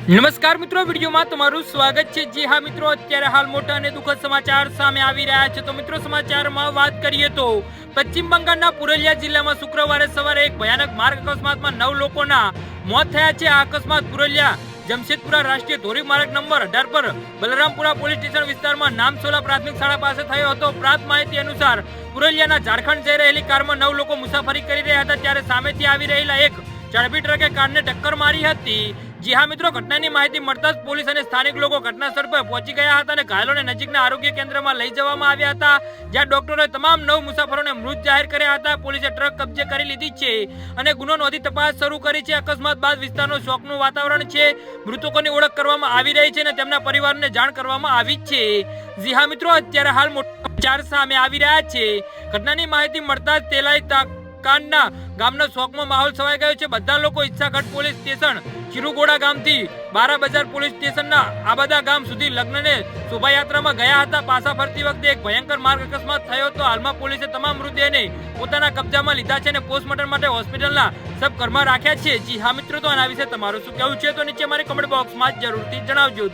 નમસ્કાર મિત્રો, વિડીયોમાં તમારું સ્વાગત છે। જી હા મિત્રો, અત્યારે હાલ મોટા અને દુઃખદ સમાચાર સામે આવી રહ્યા છે। તો મિત્રો, સમાચારમાં વાત કરીએ તો પશ્ચિમ બંગાળના પુરુલિયા જિલ્લામાં શુક્રવારે સવારે એક ભયાનક માર્ગ અકસ્માતમાં 9 લોકોના મોત થયા છે। આ અકસ્માત પુરુલિયા જમશેદપુરા રાષ્ટ્રીય ધોરીમાર્ગ નંબર 18 પર બલરામપુરા પોલીસ સ્ટેશન વિસ્તારમાં નામસોલા પ્રાથમિક શાળા પાસે થયો હતો। પ્રાપ્ત માહિતી અનુસાર પુરુલિયાના ઝારખંડ જઈ રહેલી કારમાં 9 લોકો મુસાફરી કરી રહ્યા હતા, ત્યારે સામેથી આવી રહેલા એક ઝડપી ટ્રકે કારને ટક્કર મારી હતી। જી હા મિત્રો, ઘટનાની માહિતી મળતા જ પોલીસ અને સ્થાનિક લોકો ઘટના સ્થળ પર પહોંચી ગયા હતા અને ઘાયલોને નજીકના આરોગ્ય કેન્દ્રમાં લઈ જવામાં આવ્યા હતા, જ્યાં ડોક્ટરોએ તમામ 9 મુસાફરોને મૃત જાહેર કર્યા હતા। પોલીસે ટ્રક કબજે કરી લીધી છે અને ગુનો નોંધી તપાસ શરૂ કરી છે। અકસ્માત બાદ વિસ્તારનો શોકનું વાતાવરણ છે। મૃતકોની ઓળખ કરવામાં આવી રહી છે અને તેમના પરિવારને જાણ કરવામાં આવી છે। જી હા મિત્રો, અત્યારે હાલ મોટા સમાચાર સામે આવી રહ્યા છે। ઘટનાની માહિતી મળતા જ તેલાઈ કાંડના ગામનો શોકમાં માહોલ છવાઈ ગયો છે। બધા લોકો ઈચ્છાગઢ પોલીસ સ્ટેશન, ચિરુગોડા ગામથી બારા બજાર પોલીસ સ્ટેશનના આબાદા ગામ સુધી લગ્નને શોભાયાત્રામાં ગયા હતા। પાછા ફરતી વખતે એક ભયંકર માર્ગ અકસ્માત થયો હતો। હાલમાં પોલીસે તમામ મૃતદેહને પોતાના કબજામાં લીધા છે અને પોસ્ટમોર્ટમ માટે હોસ્પિટલના સબ ઘરમાં રાખ્યા છે। જી હા મિત્રો, તો આના વિશે તમારું શું કહેવું છે તો નીચે મારી કમેન્ટ બોક્સમાં જરૂરથી જણાવજો।